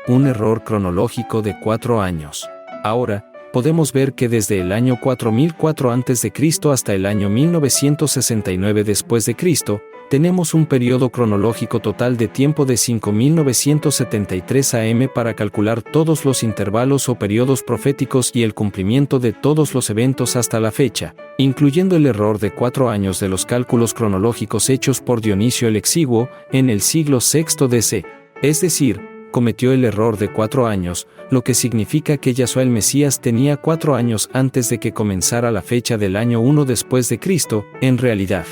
Un error cronológico de 4 años. Ahora, podemos ver que desde el año 4004 a.C. hasta el año 1969 después de Cristo, tenemos un periodo cronológico total de tiempo de 5973 AM para calcular todos los intervalos o periodos proféticos y el cumplimiento de todos los eventos hasta la fecha, incluyendo el error de 4 años de los cálculos cronológicos hechos por Dionisio el Exiguo en el siglo VI DC. Es decir, cometió el error de 4 años, lo que significa que Yahshua el Mesías tenía 4 años antes de que comenzara la fecha del año 1 después de Cristo, en realidad.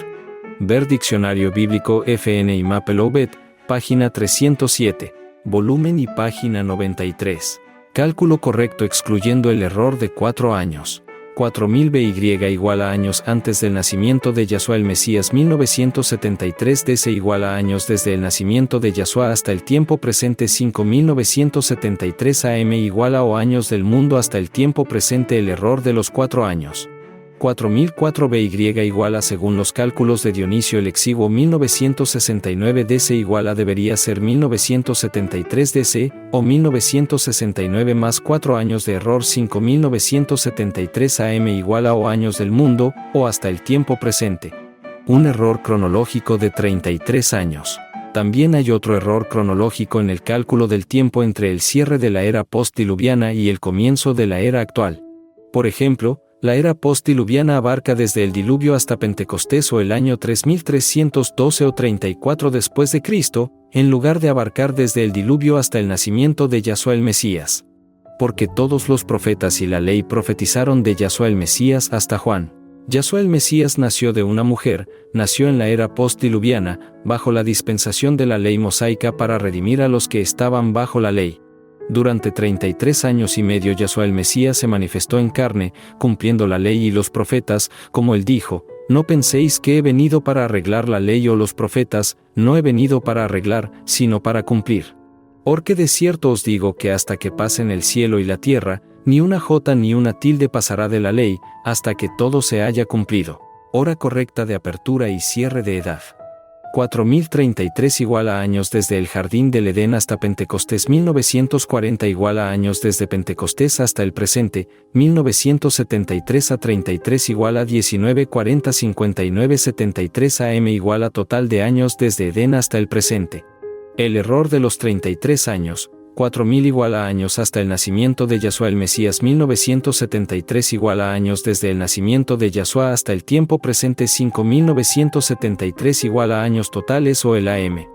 Ver Diccionario Bíblico FN y Mapel Obed, página 307, volumen y página 93. Cálculo correcto excluyendo el error de 4 años. 4000 BY igual a años antes del nacimiento de Yahshua el Mesías 1973 DC igual a años desde el nacimiento de Yahshua hasta el tiempo presente 5973 AM igual a o años del mundo hasta el tiempo presente el error de los 4 años. 4004 BY igual a según los cálculos de Dionisio el Exiguo 1969 DC igual a debería ser 1973 DC, o 1969 más 4 años de error 5973 AM igual a o años del mundo, o hasta el tiempo presente. Un error cronológico de 33 años. También hay otro error cronológico en el cálculo del tiempo entre el cierre de la era postdiluviana y el comienzo de la era actual. Por ejemplo, la era postdiluviana abarca desde el diluvio hasta Pentecostés o el año 3312 o 34 después de Cristo, en lugar de abarcar desde el diluvio hasta el nacimiento de Yahshua el Mesías. Porque todos los profetas y la ley profetizaron de Yahshua el Mesías hasta Juan. Yahshua el Mesías nació de una mujer, nació en la era postdiluviana, bajo la dispensación de la ley mosaica para redimir a los que estaban bajo la ley. Durante 33 años y medio Yahshua el Mesías se manifestó en carne, cumpliendo la ley y los profetas, como él dijo: no penséis que he venido para arreglar la ley o los profetas, no he venido para arreglar, sino para cumplir. Porque de cierto os digo que hasta que pasen el cielo y la tierra, ni una jota ni una tilde pasará de la ley, hasta que todo se haya cumplido. Hora correcta de apertura y cierre de edad. 4033 igual a años desde el jardín del Edén hasta Pentecostés 1940 igual a años desde Pentecostés hasta el presente, 1973 a 33 igual a 1940 59 73 AM igual a total de años desde Edén hasta el presente. El error de los 33 años, 4000 igual a años hasta el nacimiento de Yahshua el Mesías 1973 igual a años desde el nacimiento de Yahshua hasta el tiempo presente 5973 igual a años totales o el AM.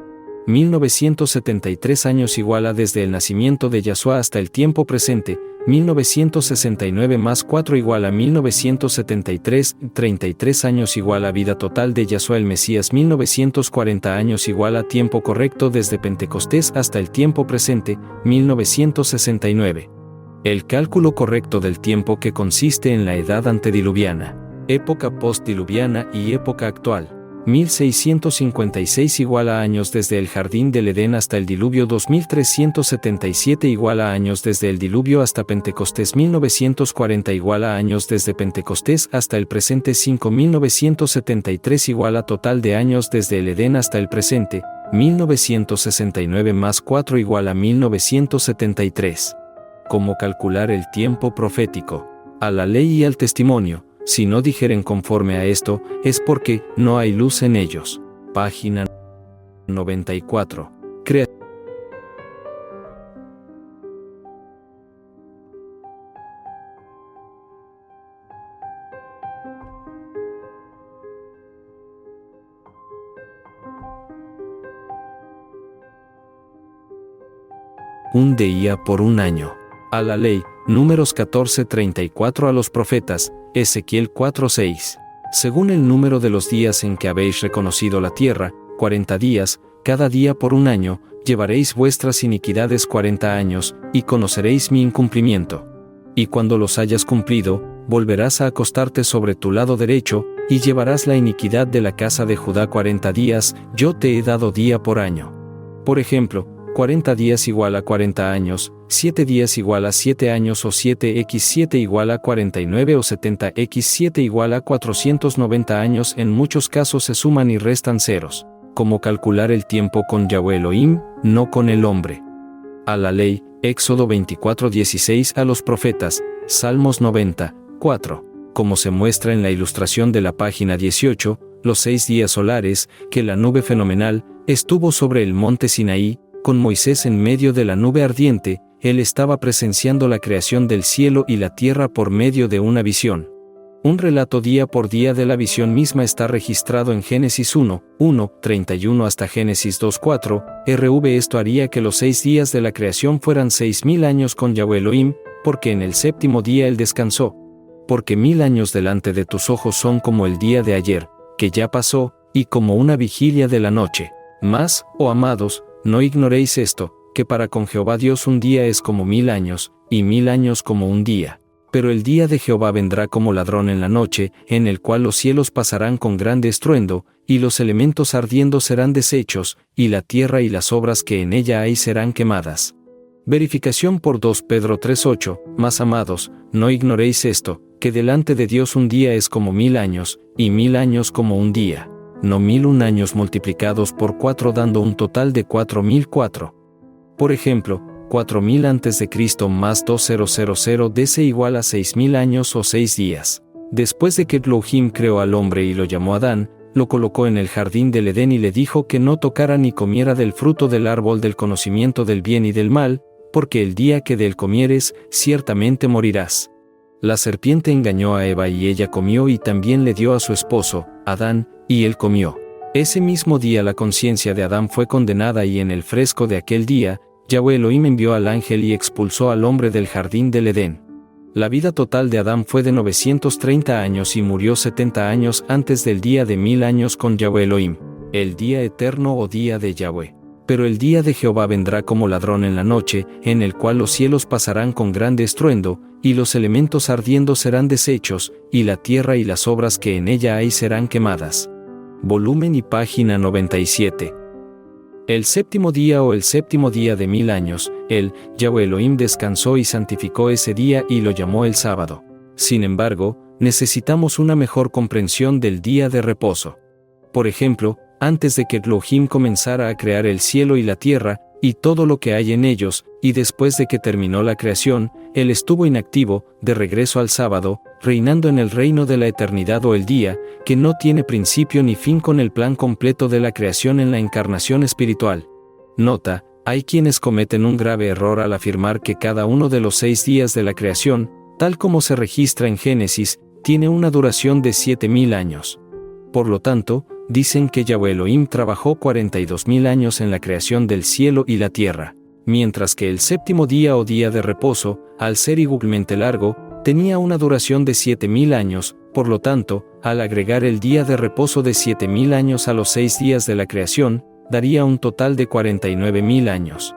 1973 años igual a desde el nacimiento de Yahshua hasta el tiempo presente, 1969 más 4 igual a 1973, 33 años igual a vida total de Yahshua el Mesías 1940 años igual a tiempo correcto desde Pentecostés hasta el tiempo presente, 1969. El cálculo correcto del tiempo que consiste en la edad antediluviana, época postdiluviana y época actual. 1656 igual a años desde el jardín del Edén hasta el diluvio 2377 igual a años desde el diluvio hasta Pentecostés 1940 igual a años desde Pentecostés hasta el presente 5973 igual a total de años desde el Edén hasta el presente, 1969 más 4 igual a 1973. ¿Cómo calcular el tiempo profético? A la ley y al testimonio. Si no dijeren conforme a esto, es porque no hay luz en ellos. Página 94. Un día por un año. A la ley, Números 14:34 a los profetas, Ezequiel 4:6. Según el número de los días en que habéis reconocido la tierra, 40 días, cada día por un año, llevaréis vuestras iniquidades 40 años, y conoceréis mi incumplimiento. Y cuando los hayas cumplido, volverás a acostarte sobre tu lado derecho, y llevarás la iniquidad de la casa de Judá 40 días, yo te he dado día por año. Por ejemplo, 40 días igual a 40 años, 7 días igual a 7 años o 7x7 igual a 49 o 70x7 igual a 490 años. En muchos casos se suman y restan ceros. ¿Cómo calcular el tiempo con Yahweh Elohim, no con el hombre? A la ley, Éxodo 24:16 a los profetas, Salmos 90:4. Como se muestra en la ilustración de la página 18, los 6 días solares, que la nube fenomenal estuvo sobre el monte Sinaí, con Moisés en medio de la nube ardiente, él estaba presenciando la creación del cielo y la tierra por medio de una visión. Un relato día por día de la visión misma está registrado en Génesis 1:31 hasta Génesis 2:4. Esto haría que los 6 días de la creación fueran 6.000 años con Yahweh Elohim, porque en el séptimo día él descansó. Porque 1000 años delante de tus ojos son como el día de ayer, que ya pasó, y como una vigilia de la noche. Mas, oh amados, no ignoréis esto, que para con Jehová Dios un día es como 1000 años, y 1000 años como un día. Pero el día de Jehová vendrá como ladrón en la noche, en el cual los cielos pasarán con grande estruendo, y los elementos ardiendo serán deshechos, y la tierra y las obras que en ella hay serán quemadas. Verificación por 2 Pedro 3:8. Mas amados, no ignoréis esto, que delante de Dios un día es como 1000 años, y 1000 años como un día. No 1001 años multiplicados por 4 dando un total de 4004. Por ejemplo, 4000 a.C. más 2000 DC igual a 6000 años o 6 días. Después de que Elohim creó al hombre y lo llamó Adán, lo colocó en el jardín del Edén y le dijo que no tocara ni comiera del fruto del árbol del conocimiento del bien y del mal, porque el día que de él comieres, ciertamente morirás. La serpiente engañó a Eva y ella comió y también le dio a su esposo, Adán, y él comió. Ese mismo día la conciencia de Adán fue condenada y en el fresco de aquel día, Yahweh Elohim envió al ángel y expulsó al hombre del jardín del Edén. La vida total de Adán fue de 930 años y murió 70 años antes del día de 1000 años con Yahweh Elohim, el día eterno o día de Yahweh. Pero el día de Jehová vendrá como ladrón en la noche, en el cual los cielos pasarán con grande estruendo, y los elementos ardiendo serán deshechos, y la tierra y las obras que en ella hay serán quemadas. Volumen y página 97. El séptimo día o el séptimo día de 1000 años, él, Yahweh Elohim descansó y santificó ese día y lo llamó el sábado. Sin embargo, necesitamos una mejor comprensión del día de reposo. Por ejemplo, antes de que Elohim comenzara a crear el cielo y la tierra, y todo lo que hay en ellos, y después de que terminó la creación, él estuvo inactivo, de regreso al sábado, reinando en el reino de la eternidad o el día, que no tiene principio ni fin con el plan completo de la creación en la encarnación espiritual. Nota, hay quienes cometen un grave error al afirmar que cada uno de los 6 días de la creación, tal como se registra en Génesis, tiene una duración de 7000 años. Por lo tanto, dicen que Yahweh Elohim trabajó 42.000 años en la creación del cielo y la tierra, mientras que el séptimo día o día de reposo, al ser igualmente largo, tenía una duración de 7000 años. Por lo tanto, al agregar el día de reposo de 7000 años a los 6 días de la creación, daría un total de 49.000 años.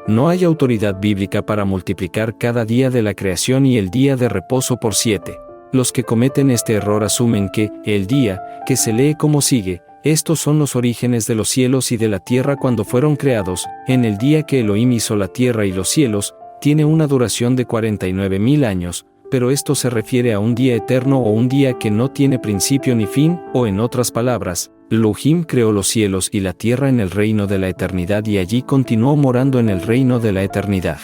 No hay autoridad bíblica para multiplicar cada día de la creación y el día de reposo por 7. Los que cometen este error asumen que, el día, que se lee como sigue, estos son los orígenes de los cielos y de la tierra cuando fueron creados, en el día que Elohim hizo la tierra y los cielos, tiene una duración de 49.000 años, pero esto se refiere a un día eterno o un día que no tiene principio ni fin, o en otras palabras, Elohim creó los cielos y la tierra en el reino de la eternidad y allí continuó morando en el reino de la eternidad.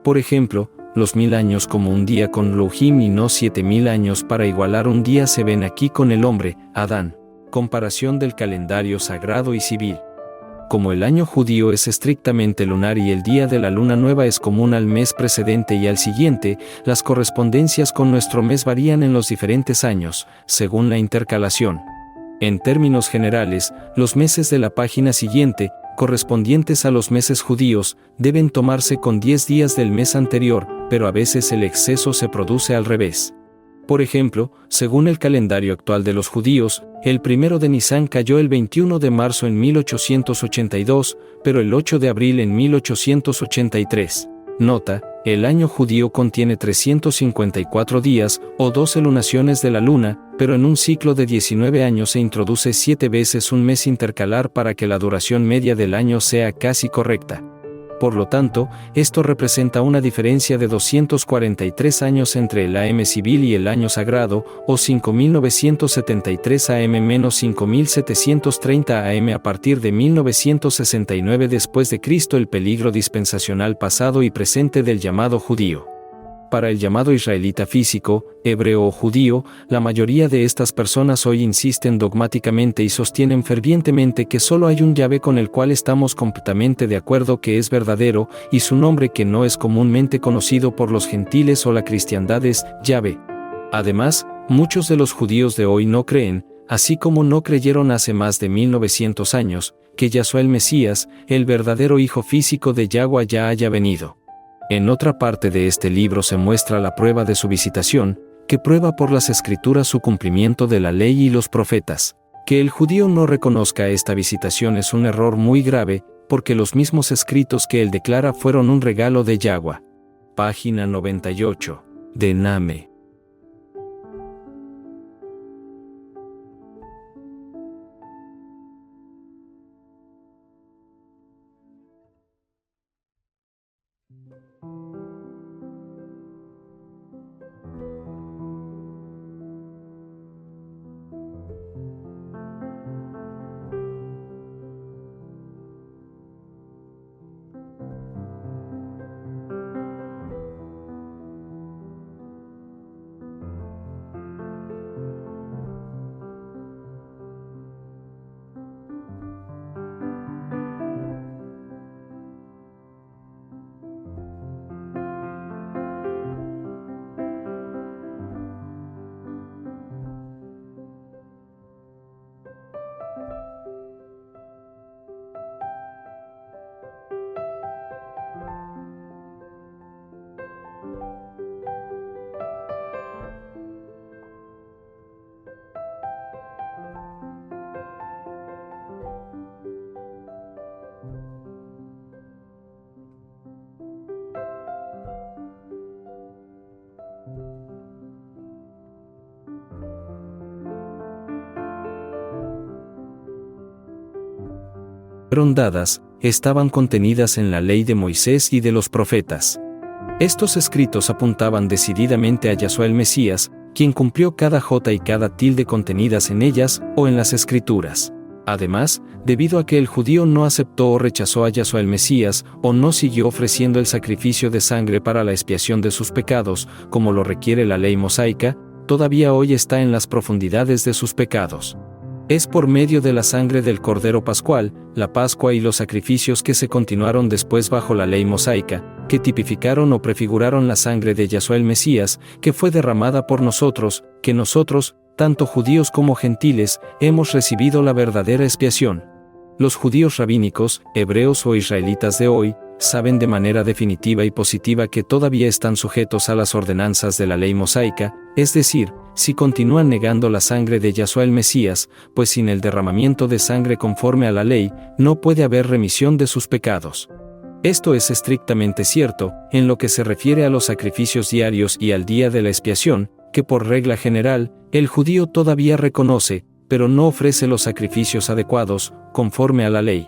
Por ejemplo, los 1000 años como un día con Elohim y no 7000 años para igualar un día se ven aquí con el hombre, Adán. Comparación del calendario sagrado y civil. Como el año judío es estrictamente lunar y el día de la luna nueva es común al mes precedente y al siguiente, las correspondencias con nuestro mes varían en los diferentes años, según la intercalación. En términos generales, los meses de la página siguiente, correspondientes a los meses judíos, deben tomarse con 10 días del mes anterior, pero a veces el exceso se produce al revés. Por ejemplo, según el calendario actual de los judíos, el 1 de Nisán cayó el 21 de marzo en 1882, pero el 8 de abril en 1883. Nota, el año judío contiene 354 días, o 12 lunaciones de la luna, pero en un ciclo de 19 años se introduce 7 veces un mes intercalar para que la duración media del año sea casi correcta. Por lo tanto, esto representa una diferencia de 243 años entre el AM civil y el año sagrado, o 5973 AM menos 5730 AM a partir de 1969 después de Cristo. El peligro dispensacional pasado y presente del llamado judío. Para el llamado israelita físico, hebreo o judío, la mayoría de estas personas hoy insisten dogmáticamente y sostienen fervientemente que solo hay un Yahvé con el cual estamos completamente de acuerdo que es verdadero, y su nombre que no es comúnmente conocido por los gentiles o la cristiandad es Yahvé. Además, muchos de los judíos de hoy no creen, así como no creyeron hace más de 1900 años, que Yahshua el Mesías, el verdadero hijo físico de Yahweh, ya haya venido. En otra parte de este libro se muestra la prueba de su visitación, que prueba por las escrituras su cumplimiento de la ley y los profetas. Que el judío no reconozca esta visitación es un error muy grave, porque los mismos escritos que él declara fueron un regalo de Yahweh. Página 98. De Nahme. Fueron dadas, estaban contenidas en la ley de Moisés y de los profetas. Estos escritos apuntaban decididamente a Yahshua el Mesías, quien cumplió cada jota y cada tilde contenidas en ellas o en las escrituras. Además, debido a que el judío no aceptó o rechazó a Yahshua el Mesías, o no siguió ofreciendo el sacrificio de sangre para la expiación de sus pecados, como lo requiere la ley mosaica, todavía hoy está en las profundidades de sus pecados. Es por medio de la sangre del Cordero Pascual, la Pascua y los sacrificios que se continuaron después bajo la ley mosaica, que tipificaron o prefiguraron la sangre de Yahshua el Mesías, que fue derramada por nosotros, que nosotros, tanto judíos como gentiles, hemos recibido la verdadera expiación. Los judíos rabínicos, hebreos o israelitas de hoy, saben de manera definitiva y positiva que todavía están sujetos a las ordenanzas de la ley mosaica, es decir, si continúan negando la sangre de Yahshua el Mesías, pues sin el derramamiento de sangre conforme a la ley, no puede haber remisión de sus pecados. Esto es estrictamente cierto, en lo que se refiere a los sacrificios diarios y al día de la expiación, que por regla general, el judío todavía reconoce, pero no ofrece los sacrificios adecuados, conforme a la ley.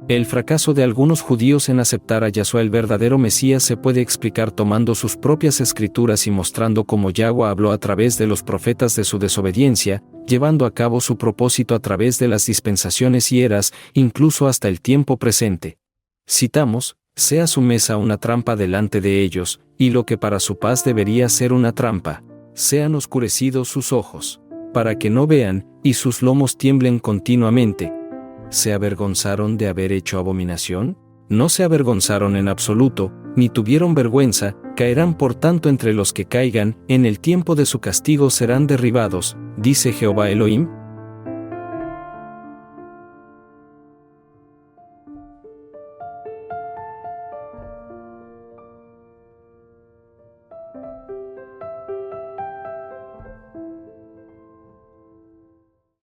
El fracaso de algunos judíos en aceptar a Yahshua el verdadero Mesías se puede explicar tomando sus propias escrituras y mostrando cómo Yahweh habló a través de los profetas de su desobediencia, llevando a cabo su propósito a través de las dispensaciones y eras, incluso hasta el tiempo presente. Citamos: sea su mesa una trampa delante de ellos, y lo que para su paz debería ser una trampa, sean oscurecidos sus ojos, para que no vean, y sus lomos tiemblen continuamente. ¿Se avergonzaron de haber hecho abominación? No se avergonzaron en absoluto, ni tuvieron vergüenza, caerán por tanto entre los que caigan, en el tiempo de su castigo serán derribados, dice Jehová Elohim.